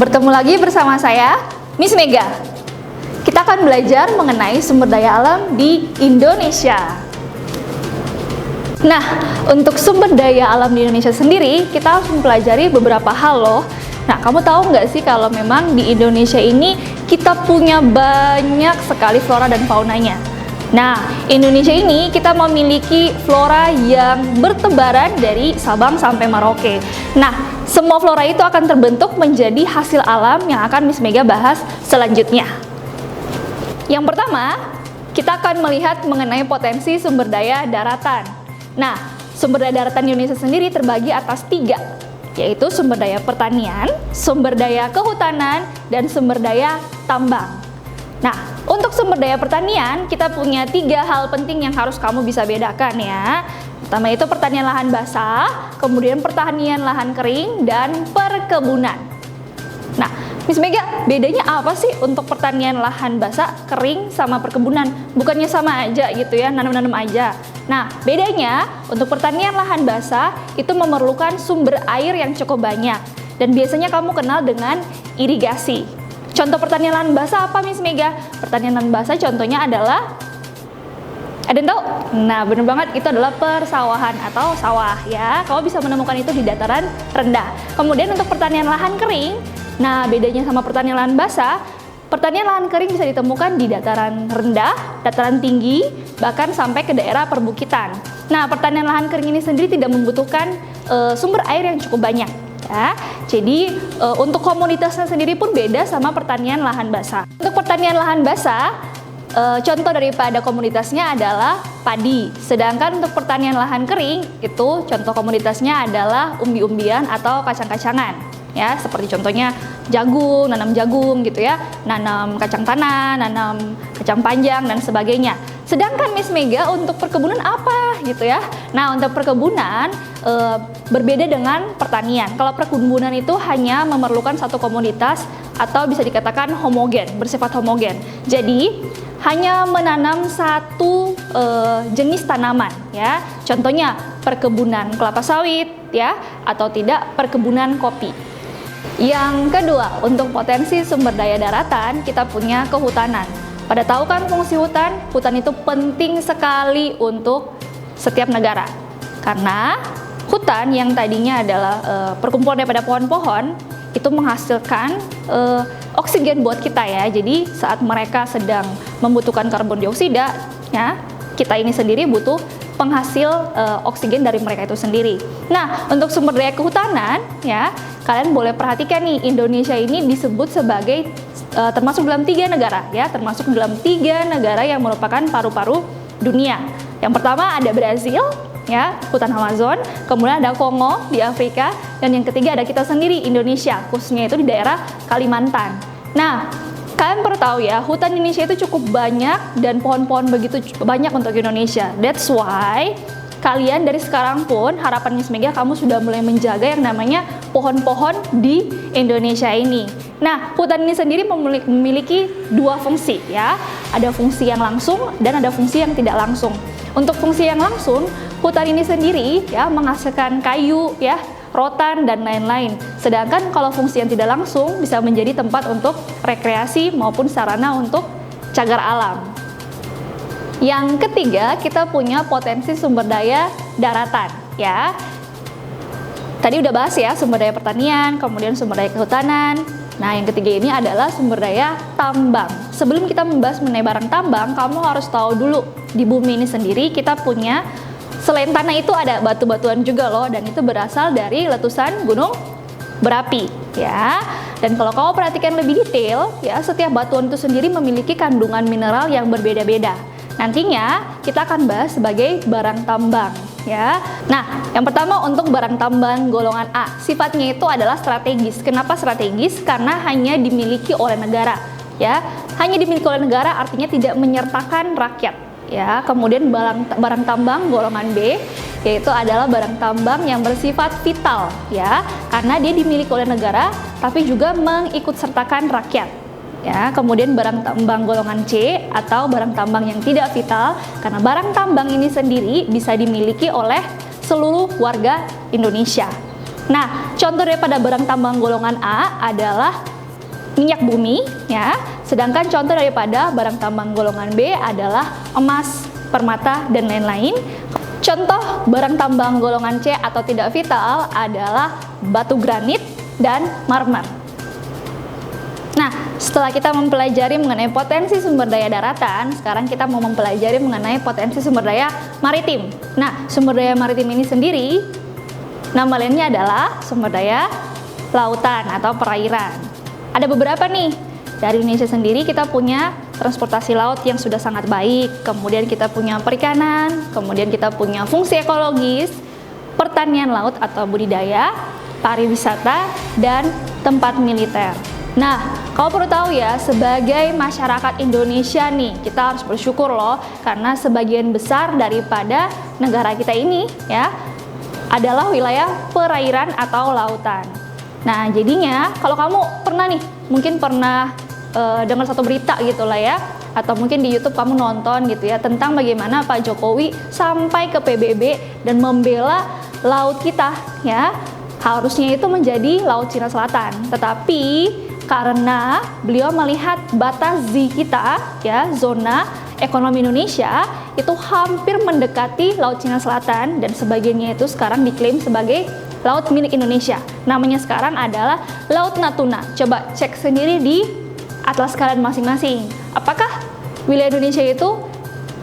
Bertemu lagi bersama saya, Miss Mega. Kita akan belajar mengenai sumber daya alam di Indonesia. Nah, untuk sumber daya alam di Indonesia sendiri, kita harus mempelajari beberapa hal loh. Nah, kamu tahu nggak sih kalau memang di Indonesia ini kita punya banyak sekali flora dan faunanya. Nah, Indonesia ini kita memiliki flora yang bertebaran dari Sabang sampai Merauke. Nah, semua flora itu akan terbentuk menjadi hasil alam yang akan Miss Mega bahas selanjutnya. Yang pertama, kita akan melihat mengenai potensi sumber daya daratan. Nah, sumber daya daratan di Indonesia sendiri terbagi atas 3, yaitu sumber daya pertanian, sumber daya kehutanan, dan sumber daya tambang. Nah, untuk sumber daya pertanian, kita punya 3 hal penting yang harus kamu bisa bedakan ya. Pertama itu pertanian lahan basah, kemudian pertanian lahan kering, dan perkebunan. Nah, Miss Mega, bedanya apa sih untuk pertanian lahan basah, kering, sama perkebunan? Bukannya sama aja gitu ya, nanam-nanam aja. Nah, bedanya untuk pertanian lahan basah itu memerlukan sumber air yang cukup banyak. Dan biasanya kamu kenal dengan irigasi. Contoh pertanian lahan basah apa Miss Mega? Pertanian lahan basah contohnya adalah, ada yang tahu? Nah, bener banget, itu adalah persawahan atau sawah ya. Kamu bisa menemukan itu di dataran rendah. Kemudian untuk pertanian lahan kering, nah bedanya sama pertanian lahan basah, pertanian lahan kering bisa ditemukan di dataran rendah, dataran tinggi, bahkan sampai ke daerah perbukitan. Nah, pertanian lahan kering ini sendiri tidak membutuhkan sumber air yang cukup banyak. Ya, jadi untuk komoditasnya sendiri pun beda sama pertanian lahan basah. Untuk pertanian lahan basah, contoh daripada komoditasnya adalah padi. Sedangkan untuk pertanian lahan kering, itu contoh komoditasnya adalah umbi-umbian atau kacang-kacangan. Ya, seperti contohnya jagung, nanam jagung gitu ya, nanam kacang tanah, nanam kacang panjang dan sebagainya. Sedangkan Miss Mega untuk perkebunan apa gitu ya? Nah, untuk perkebunan berbeda dengan pertanian. Kalau perkebunan itu hanya memerlukan satu komoditas atau bisa dikatakan homogen, bersifat homogen. Jadi hanya menanam satu jenis tanaman ya. Contohnya perkebunan kelapa sawit ya, atau tidak perkebunan kopi. Yang kedua, untuk potensi sumber daya daratan, kita punya kehutanan. Pada tahu kan fungsi hutan? Hutan itu penting sekali untuk setiap negara. Karena hutan yang tadinya adalah perkumpulan daripada pohon-pohon, itu menghasilkan oksigen buat kita ya. Jadi saat mereka sedang membutuhkan karbon dioksida, ya, kita ini sendiri butuh penghasil oksigen dari mereka itu sendiri. Nah, untuk sumber daya kehutanan, ya, kalian boleh perhatikan nih, Indonesia ini disebut sebagai termasuk dalam 3 negara, ya, termasuk dalam 3 negara yang merupakan paru-paru dunia. Yang pertama ada Brazil, ya, hutan Amazon, kemudian ada Kongo di Afrika, dan yang ketiga ada kita sendiri, Indonesia, khususnya itu di daerah Kalimantan. Nah, kalian perlu tahu ya, hutan Indonesia itu cukup banyak dan pohon-pohon begitu banyak untuk Indonesia. That's why kalian dari sekarang pun, harapan Miss Mega, kamu sudah mulai menjaga yang namanya pohon-pohon di Indonesia ini. Nah, hutan ini sendiri memiliki 2 fungsi ya. Ada fungsi yang langsung dan ada fungsi yang tidak langsung. Untuk fungsi yang langsung, hutan ini sendiri ya menghasilkan kayu ya, rotan dan lain-lain. Sedangkan kalau fungsi yang tidak langsung bisa menjadi tempat untuk rekreasi maupun sarana untuk cagar alam. Yang ketiga, kita punya potensi sumber daya daratan ya. Tadi udah bahas ya sumber daya pertanian, kemudian sumber daya kehutanan. Nah, yang ketiga ini adalah sumber daya tambang. Sebelum kita membahas mengenai barang tambang, kamu harus tahu dulu di bumi ini sendiri kita punya, selain tanah itu ada batu-batuan juga loh, dan itu berasal dari letusan gunung berapi ya. Dan kalau kamu perhatikan lebih detail ya, setiap batuan itu sendiri memiliki kandungan mineral yang berbeda-beda. Nantinya kita akan bahas sebagai barang tambang ya. Nah, yang pertama untuk barang tambang golongan A, sifatnya itu adalah strategis. Kenapa strategis? Karena hanya dimiliki oleh negara ya. Hanya dimiliki oleh negara artinya tidak menyertakan rakyat ya. Kemudian barang tambang golongan B, yaitu adalah barang tambang yang bersifat vital ya, karena dia dimiliki oleh negara tapi juga mengikutsertakan rakyat. Ya, kemudian barang tambang golongan C atau barang tambang yang tidak vital, karena barang tambang ini sendiri bisa dimiliki oleh seluruh warga Indonesia. Nah, contoh daripada barang tambang golongan A adalah minyak bumi, ya. Sedangkan contoh daripada barang tambang golongan B adalah emas, permata, dan lain-lain. Contoh barang tambang golongan C atau tidak vital adalah batu granit dan marmer. Nah, setelah kita mempelajari mengenai potensi sumber daya daratan, sekarang kita mau mempelajari mengenai potensi sumber daya maritim. Nah, sumber daya maritim ini sendiri, nama lainnya adalah sumber daya lautan atau perairan. Ada beberapa nih. Dari Indonesia sendiri kita punya transportasi laut yang sudah sangat baik, kemudian kita punya perikanan, kemudian kita punya fungsi ekologis, pertanian laut atau budidaya, pariwisata, dan tempat militer. Nah, kau perlu tahu ya, sebagai masyarakat Indonesia nih, kita harus bersyukur loh, karena sebagian besar daripada negara kita ini ya adalah wilayah perairan atau lautan. Nah, jadinya kalau kamu pernah nih, mungkin pernah dengar satu berita gitu lah ya, atau mungkin di YouTube kamu nonton gitu ya, tentang bagaimana Pak Jokowi sampai ke PBB dan membela laut kita ya, harusnya itu menjadi Laut Cina Selatan, tetapi karena beliau melihat batas kita ya, zona ekonomi Indonesia itu hampir mendekati Laut Cina Selatan, dan sebagiannya itu sekarang diklaim sebagai laut milik Indonesia. Namanya sekarang adalah Laut Natuna. Coba cek sendiri di atlas kalian masing-masing. Apakah wilayah Indonesia itu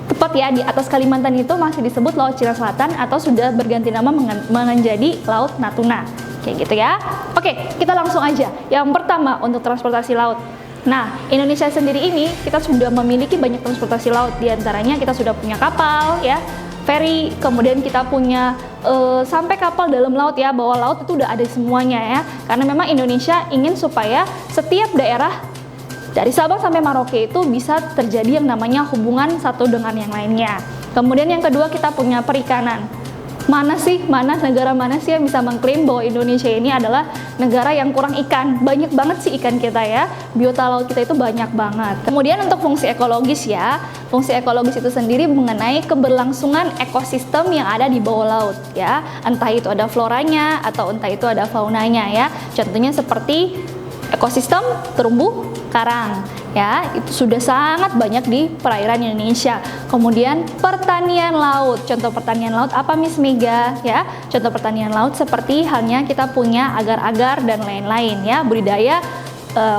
tepat ya di atas Kalimantan itu masih disebut Laut Cina Selatan atau sudah berganti nama menjadi Laut Natuna? Kayak gitu ya. Oke, kita langsung aja. Yang pertama untuk transportasi laut. Nah, Indonesia sendiri ini kita sudah memiliki banyak transportasi laut. Di antaranya kita sudah punya kapal ya, ferry, kemudian kita punya sampai kapal dalam laut ya, bawah laut itu udah ada semuanya ya. Karena memang Indonesia ingin supaya setiap daerah dari Sabang sampai Merauke itu bisa terjadi yang namanya hubungan satu dengan yang lainnya. Kemudian yang kedua kita punya perikanan. Negara mana sih yang bisa mengklaim bahwa Indonesia ini adalah negara yang kurang ikan? Banyak banget sih ikan kita ya, biota laut kita itu banyak banget. Kemudian untuk fungsi ekologis ya, fungsi ekologis itu sendiri mengenai keberlangsungan ekosistem yang ada di bawah laut ya, entah itu ada floranya atau entah itu ada faunanya ya. Contohnya seperti ekosistem terumbu karang ya, itu sudah sangat banyak di perairan Indonesia. Kemudian pertanian laut, contoh pertanian laut apa Miss Mega ya? Contoh pertanian laut seperti halnya kita punya agar-agar dan lain-lain ya, budidaya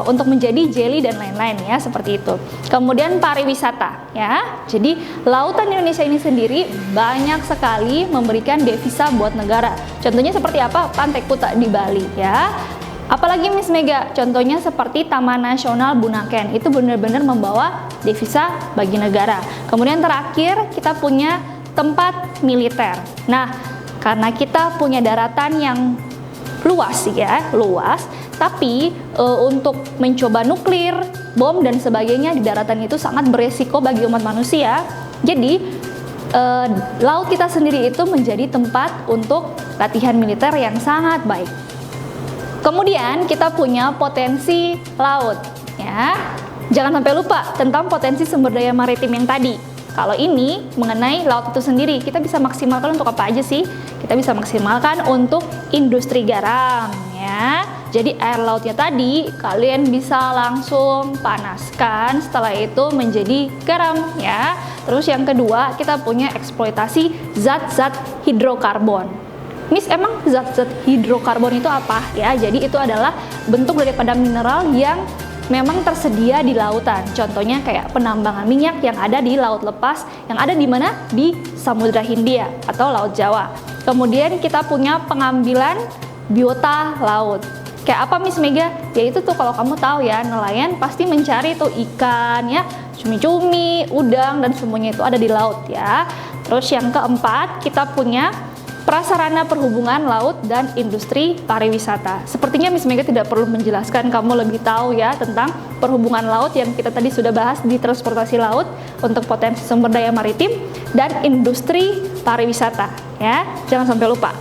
untuk menjadi jelly dan lain-lain ya, seperti itu. Kemudian pariwisata ya, jadi lautan Indonesia ini sendiri banyak sekali memberikan devisa buat negara. Contohnya seperti apa? Pantai Kuta di Bali ya. Apalagi Miss Mega, contohnya seperti Taman Nasional Bunaken, itu benar-benar membawa devisa bagi negara. Kemudian terakhir kita punya tempat militer. Nah, karena kita punya daratan yang luas ya, tapi untuk mencoba nuklir, bom dan sebagainya di daratan itu sangat beresiko bagi umat manusia. Jadi laut kita sendiri itu menjadi tempat untuk latihan militer yang sangat baik. Kemudian kita punya potensi laut ya. Jangan sampai lupa tentang potensi sumber daya maritim yang tadi. Kalau ini mengenai laut itu sendiri, kita bisa maksimalkan untuk apa aja sih? Kita bisa maksimalkan untuk industri garam ya. Jadi air lautnya tadi kalian bisa langsung panaskan, setelah itu menjadi garam ya. Terus yang kedua, kita punya eksploitasi zat-zat hidrokarbon. Miss, emang zat-zat hidrokarbon itu apa ya? Jadi itu adalah bentuk daripada mineral yang memang tersedia di lautan. Contohnya kayak penambangan minyak yang ada di laut lepas, yang ada di mana? Di Samudra Hindia atau Laut Jawa. Kemudian kita punya pengambilan biota laut. Kayak apa Miss Mega? Ya itu tuh kalau kamu tahu ya, nelayan pasti mencari tuh ikan ya, cumi-cumi, udang dan semuanya itu ada di laut ya. Terus yang keempat kita punya prasarana perhubungan laut dan industri pariwisata. Sepertinya Miss Mega tidak perlu menjelaskan, kamu lebih tahu ya tentang perhubungan laut yang kita tadi sudah bahas di transportasi laut untuk potensi sumber daya maritim dan industri pariwisata ya. Jangan sampai lupa.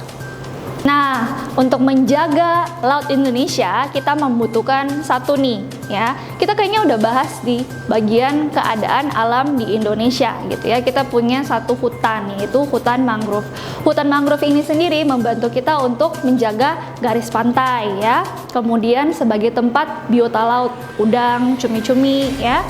Nah, untuk menjaga laut Indonesia kita membutuhkan satu nih ya. Kita kita kayaknya udah bahas di bagian keadaan alam di Indonesia gitu ya. Kita punya satu hutan, yaitu hutan mangrove. Hutan mangrove ini sendiri membantu kita untuk menjaga garis pantai ya. Kemudian sebagai tempat biota laut, udang, cumi-cumi ya.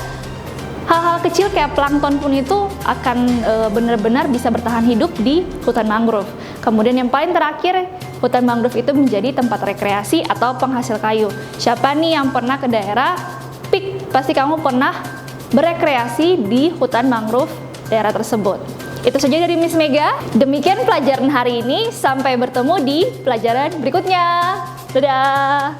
Hal-hal kecil kayak plankton pun itu akan benar-benar bisa bertahan hidup di hutan mangrove. Kemudian yang paling terakhir, hutan mangrove itu menjadi tempat rekreasi atau penghasil kayu. Siapa nih yang pernah ke daerah Pik? Pasti kamu pernah berekreasi di hutan mangrove daerah tersebut. Itu saja dari Miss Mega. Demikian pelajaran hari ini. Sampai bertemu di pelajaran berikutnya. Dadah!